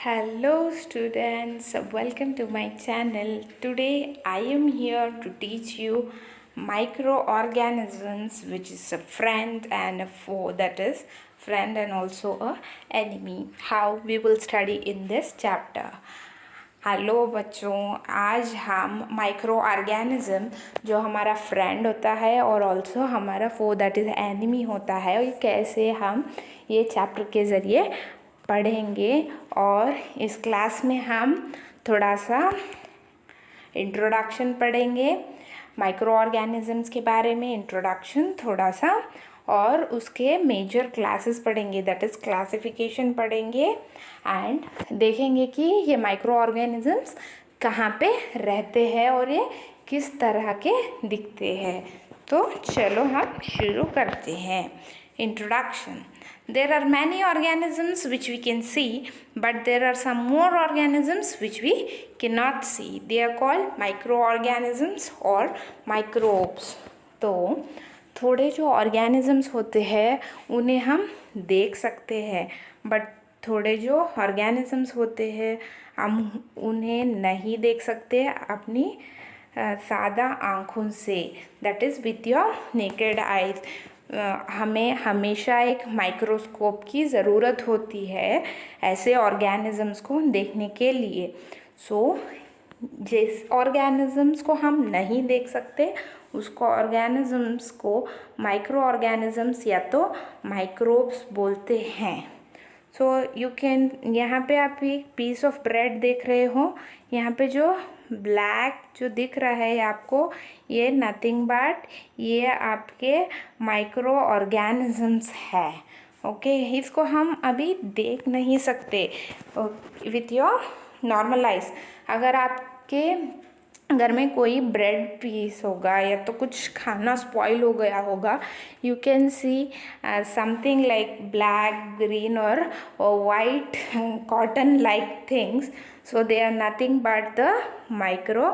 Hello students, welcome to my channel. Today I am here to teach you microorganisms, which is a friend and a foe, that is friend and also a enemy. How we will study in this chapter. Hello बच्चों, आज हम micro organism जो हमारा friend होता है और also हमारा फो that is enemy होता है, और कैसे हम ये चैप्टर के ज़रिए पढ़ेंगे। और इस क्लास में हम थोड़ा सा इंट्रोडक्शन पढ़ेंगे, माइक्रो ऑर्गेनिजम्स के बारे में इंट्रोडक्शन थोड़ा सा, और उसके मेजर क्लासेस पढ़ेंगे, दैट इज़ क्लासिफिकेशन पढ़ेंगे, एंड देखेंगे कि ये माइक्रो ऑर्गेनिजम्स कहाँ पे रहते हैं और ये किस तरह के दिखते हैं। तो चलो हम शुरू करते हैं। Introduction. There are many organisms which we can see, but there are some more organisms which we cannot see. They are called microorganisms or microbes. तो थोड़े जो ऑर्गेनिजम्स होते हैं उन्हें हम देख सकते हैं, बट थोड़े जो ऑर्गेनिजम्स होते हैं हम उन्हें नहीं देख सकते अपनी सादा आँखों से, that is with your naked eyes. हमें हमेशा एक माइक्रोस्कोप की ज़रूरत होती है ऐसे ऑर्गेनिजम्स को देखने के लिए। जिस ऑर्गेनिजम्स को हम नहीं देख सकते उसको ऑर्गेनिजम्स को माइक्रो ऑर्गेनिजम्स या तो माइक्रोब्स बोलते हैं। यू कैन, यहाँ पे आप एक पीस ऑफ ब्रेड देख रहे हो, यहाँ पे जो ब्लैक जो दिख रहा है आपको, ये नथिंग बट ये आपके माइक्रो ऑर्गेनिजम्स है। ओके, इसको हम अभी देख नहीं सकते विथ योर नॉर्मल आइज। अगर आपके घर में कोई ब्रेड पीस होगा या तो कुछ खाना स्पॉइल हो गया होगा, you can see something like black, green और white cotton like things. So they are nothing but the micro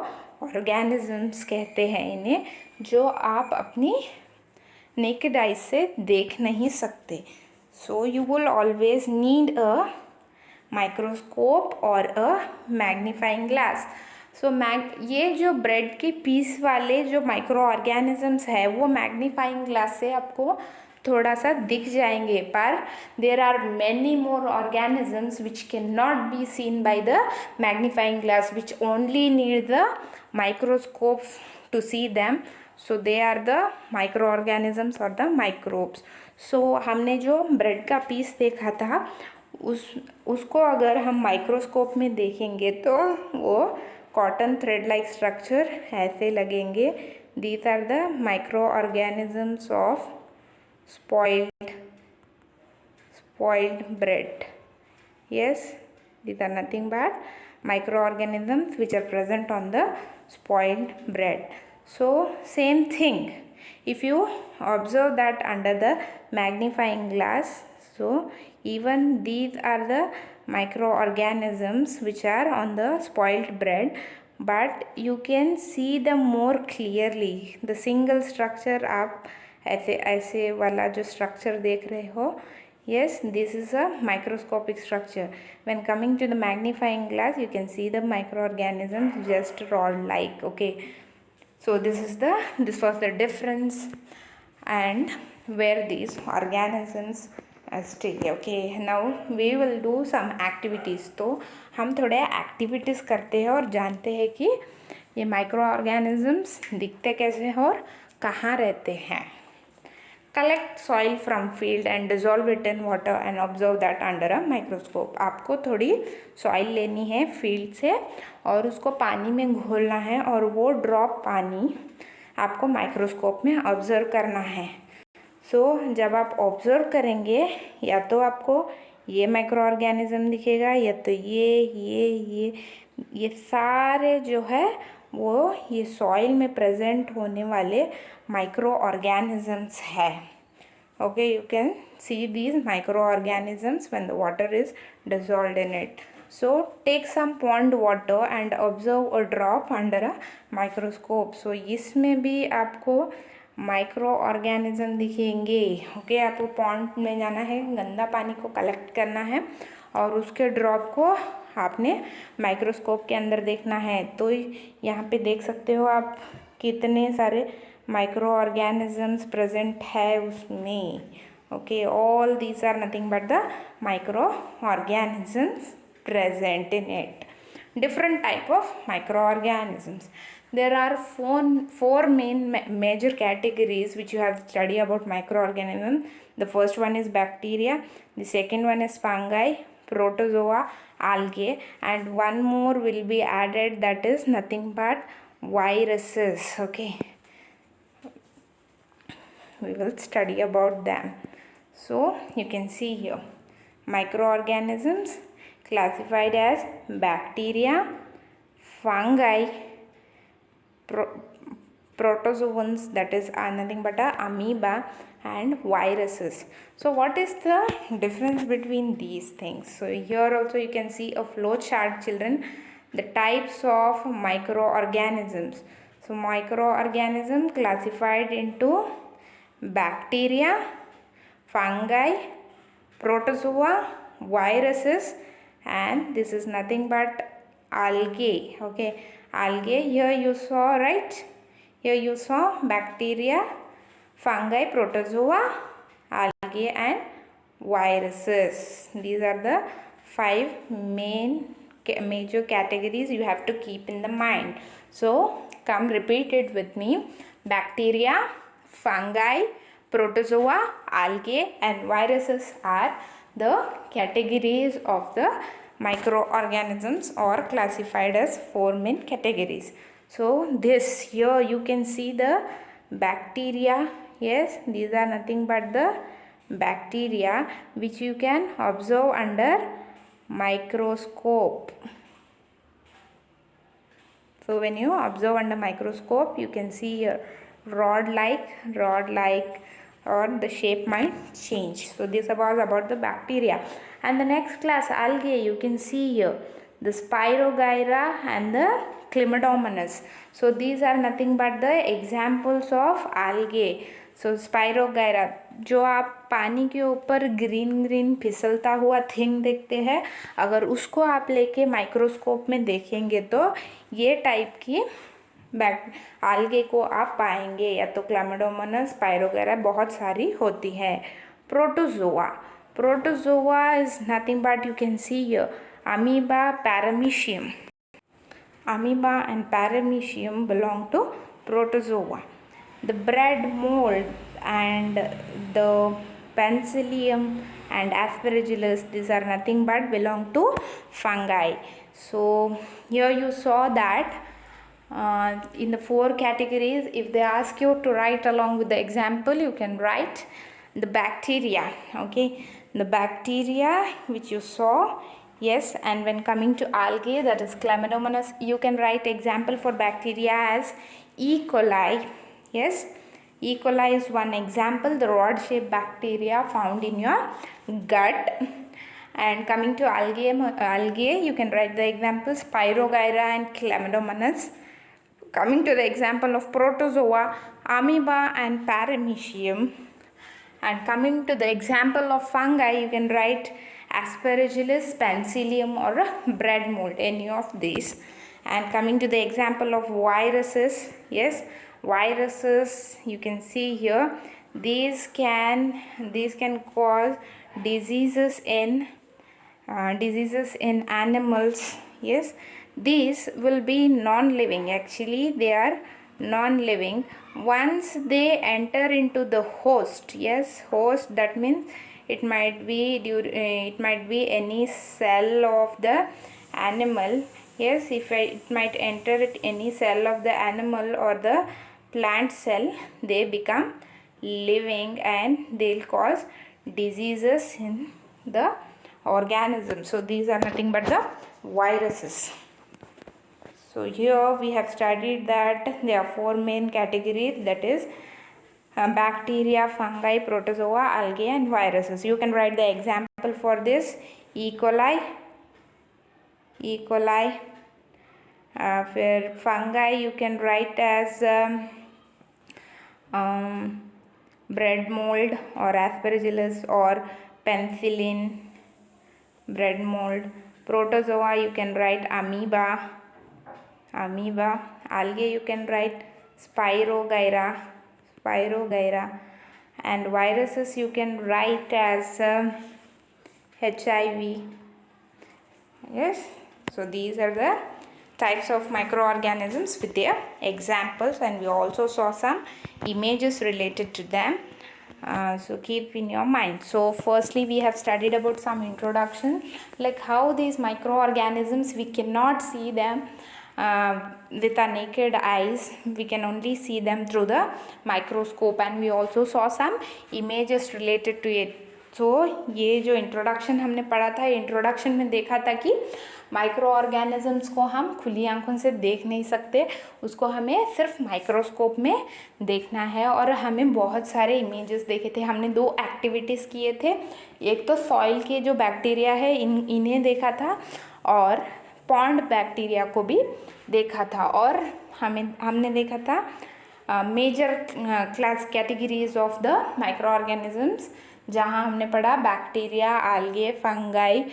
organisms कहते हैं इन्हें, जो आप अपनी नेकेड आई से देख नहीं सकते। So you will always need a microscope और अ मैग्नीफाइंग ग्लास। ये जो ब्रेड के पीस वाले जो माइक्रो ऑर्गेनिजम्स है वो मैग्नीफाइंग ग्लास से आपको थोड़ा सा दिख जाएंगे, पर there are many more organisms which can not be seen by the magnifying glass, which only need the microscope to see them. So they are the micro organisms और द माइक्रोब्स। हमने जो ब्रेड का piece देखा था उसको अगर हम microscope में देखेंगे तो वो कॉटन थ्रेड लाइक स्ट्रक्चर ऐसे लगेंगे। These are the micro organisms of spoiled bread. Yes, these are nothing but microorganisms which are present on the spoiled bread. So same thing, if you observe that under the magnifying glass, so even these are the microorganisms which are on the spoiled bread, but you can see them more clearly. The single structure आप ऐसे वाला जो structure देख रहे हो, yes, this is a microscopic structure. When coming to the magnifying glass, you can see the microorganisms just rod like. Okay, so this was the difference and where these organisms stay. Okay, now we will do some activities. तो हम थोड़े activities करते हैं और जानते हैं कि ये माइक्रो ऑर्गेनिजम्स दिखते कैसे हैं और कहाँ रहते हैं। Collect soil from field and dissolve it in water and observe that under a microscope. आपको थोड़ी सॉइल लेनी है फील्ड से और उसको पानी में घोलना है, और वो ड्रॉप पानी आपको माइक्रोस्कोप में ऑब्जर्व करना है। जब आप ऑब्जर्व करेंगे या तो आपको ये माइक्रो ऑर्गेनिज्म दिखेगा या तो ये सारे जो है वो ये सॉइल में प्रेजेंट होने वाले माइक्रो ऑर्गेनिजम्स है। Okay, you can see these micro organisms when the water is dissolved in it. So take some pond water and observe a drop under a microscope. इसमें भी आपको माइक्रो ऑर्गेनिज्म दिखेंगे। Okay, आपको pond में जाना है, गंदा पानी को कलेक्ट करना है और उसके ड्रॉप को आपने माइक्रोस्कोप के अंदर देखना है। तो यहाँ पे देख सकते हो आप कितने सारे माइक्रो ऑर्गेनिजम्स प्रेजेंट है उसमें। Okay, all these are nothing but the micro organisms present in it. Different type of microorganisms. There are four main major categories which you have studied about microorganisms. The first one is bacteria, the second one is fungi, protozoa, algae, and one more will be added, that is nothing but viruses. Okay, we will study about them. So you can see here microorganisms classified as bacteria, fungi, protozoans, that is nothing but amoeba, and viruses. So what is the difference between these things? So here also you can see a flow chart, children, the types of microorganisms. So microorganism classified into bacteria, fungi, protozoa, viruses, and this is nothing but algae. Okay, algae, here you saw, right? Here you saw bacteria, fungi, protozoa, algae, and viruses. These are the 5 major categories you have to keep in the mind. So come repeat it with me: bacteria, fungi, protozoa, algae, and viruses are the categories of the microorganisms, or classified as 4 main categories. So this here you can see the bacteria. Yes, these are nothing but the bacteria which you can observe under microscope. So when you observe under microscope, you can see here rod like, or the shape might change. So this was about the bacteria. And the next class, algae, you can see here the Spirogyra and the Chlamydomonas. So these are nothing but the examples of algae. So Spirogyra, जो आप पानी के ऊपर green green फिसलता हुआ thing देखते हैं, अगर उसको आप लेके माइक्रोस्कोप में देखेंगे तो ये टाइप की आल्गे को आप पाएंगे, या तो क्लामिडोमोनास, स्पाइरोगैरा, बहुत सारी होती है। Protozoa, protozoa is nothing but you can see here amoeba, paramecium. Amoeba and paramecium belong to protozoa. The bread mold and the penicillium and aspergillus, these are nothing but belong to fungi. So here you saw that in the 4 categories, if they ask you to write along with the example, you can write the bacteria. Okay, the bacteria which you saw. Yes, and when coming to algae, that is Chlamydomonas, you can write example for bacteria as E. coli. Yes, E. coli is one example, the rod shaped bacteria found in your gut. And coming to algae, you can write the examples Spirogyra and Chlamydomonas. Coming to the example of protozoa, amoeba and paramecium. And coming to the example of fungi, you can write aspergillus, penicillium, or bread mold, any of these. And coming to the example of viruses, yes, viruses, you can see here, these can cause diseases in animals. Yes, these will be non-living. Actually they are non-living once they enter into the host. Yes, host, that means it might be any cell of the animal. Yes, if it might enter any cell of the animal or the plant cell, they become living and they'll cause diseases in the organism. So these are nothing but the viruses. So here we have studied that there are 4 main categories, that is bacteria, fungi, protozoa, algae, and viruses. You can write the example for this: E. coli. For fungi, you can write as bread mold or aspergillus or penicillin, bread mold. Protozoa you can write amoeba, algae you can write Spirogyra, and viruses you can write as HIV. Yes, so these are the types of microorganisms with their examples, and we also saw some images related to them. So keep in your mind. So firstly we have studied about some introduction, like how these microorganisms, we cannot see them with our naked eyes, we can only see them through the microscope, and we also saw some images related to it. तो ये जो introduction हमने पढ़ा था, introduction में देखा था कि माइक्रो ऑर्गेनिजम्स को हम खुली आंखों से देख नहीं सकते, उसको हमें सिर्फ माइक्रोस्कोप में देखना है। और हमें बहुत सारे इमेजेस देखे थे, हमने 2 एक्टिविटीज़ किए थे, एक तो सॉइल के जो बैक्टीरिया है इन्हें देखा था, और पॉन्ड बैक्टीरिया को भी देखा था, और हमने देखा था major class categories of the micro organisms, जहाँ हमने पढ़ा बैक्टीरिया, आल्गे, फंगाई,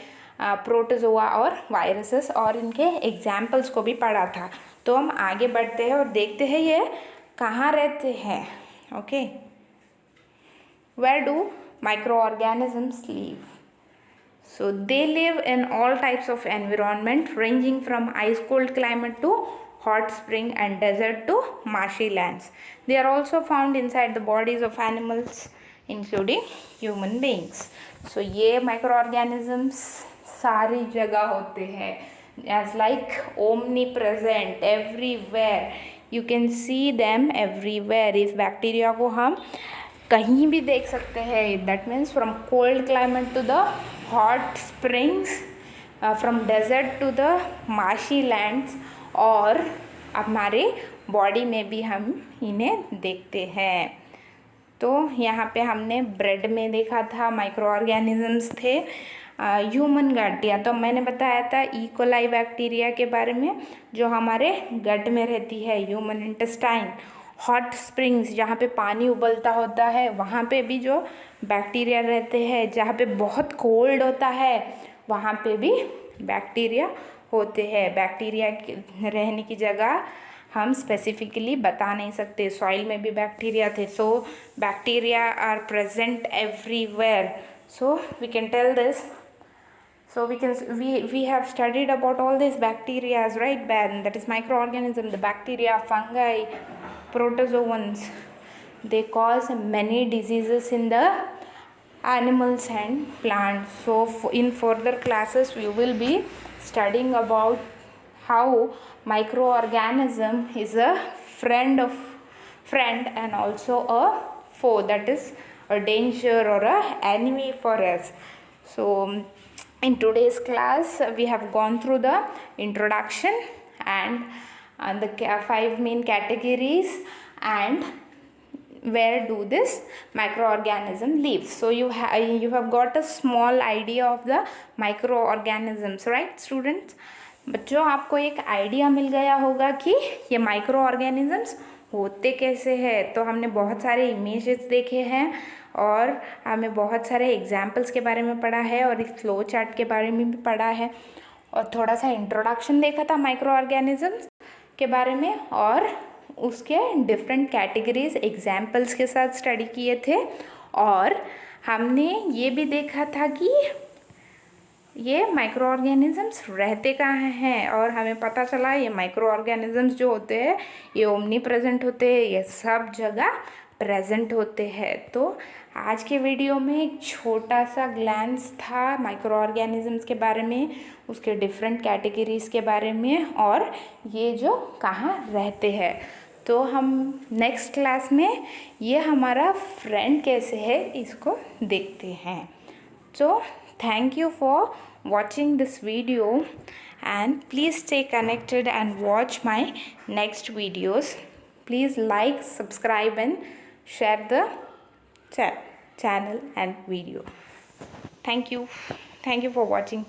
प्रोटोजोआ और वायरसेस, और इनके एग्जाम्पल्स को भी पढ़ा था। तो हम आगे बढ़ते हैं और देखते हैं ये कहाँ रहते हैं। Okay, where do micro organisms live? So they live in all types of environment ranging from ice cold climate to hot spring and desert to marshy lands. They are also found inside the bodies of animals including human beings. So ये microorganisms सारी जगह होते हैं, as like omnipresent everywhere. You can see them everywhere. इस bacteria को हम कहीं भी देख सकते हैं. That means from cold climate to the hot springs, from desert to the marshy lands, और हमारे बॉडी में भी हम इन्हें देखते हैं. तो यहाँ पे हमने ब्रेड में देखा था माइक्रो ऑर्गेनिजम्स थे. ह्यूमन गट, या तो मैंने बताया था ई कोलाई बैक्टीरिया के बारे में जो हमारे गट में रहती है, ह्यूमन इंटेस्टाइन. हॉट स्प्रिंग्स, जहाँ पे पानी उबलता होता है वहाँ पे भी जो बैक्टीरिया रहते हैं. जहाँ पे बहुत कोल्ड होता है वहाँ पे भी बैक्टीरिया होते हैं. बैक्टीरिया रहने की जगह हम स्पेसिफिकली बता नहीं सकते. सॉइल में भी बैक्टीरिया थे. So bacteria are present everywhere. So we can tell this. So we have studied about all these bacterias, right? That is microorganism, the bacteria, fungi, protozoans. They cause many diseases in the animals and plants. So in further classes we will be studying about how microorganism is a friend and also a foe, that is a danger or a enemy for us. So in today's class we have gone through the introduction and the 5 main categories and where do this microorganism live. So you have got a small idea of the microorganisms, right students? बच्चों, आपको एक idea मिल गया होगा कि ये micro organisms होते कैसे हैं. तो हमने बहुत सारे इमेजेस देखे हैं और हमें बहुत सारे एग्जाम्पल्स के बारे में पढ़ा है और इस फ्लो चार्ट के बारे में भी पढ़ा है और थोड़ा सा इंट्रोडक्शन देखा था माइक्रो ऑर्गेनिजम्स के बारे में और उसके डिफरेंट कैटेगरीज एग्जाम्पल्स के साथ स्टडी किए थे. और हमने ये भी देखा था कि ये माइक्रो ऑर्गेनिजम्स रहते कहाँ हैं और हमें पता चला ये माइक्रो ऑर्गेनिजम्स जो होते हैं ये ओमनी प्रेजेंट होते हैं, ये सब जगह प्रेजेंट होते हैं. तो आज के वीडियो में एक छोटा सा ग्लैंस था माइक्रो ऑर्गेनिजम्स के बारे में, उसके डिफरेंट कैटेगरीज के बारे में और ये जो कहाँ रहते हैं. तो हम नेक्स्ट क्लास में ये हमारा फ्रेंड कैसे है इसको देखते हैं. So thank you for watching this video and please stay connected and watch my next videos. Please like, subscribe and share the channel and video. Thank you for watching.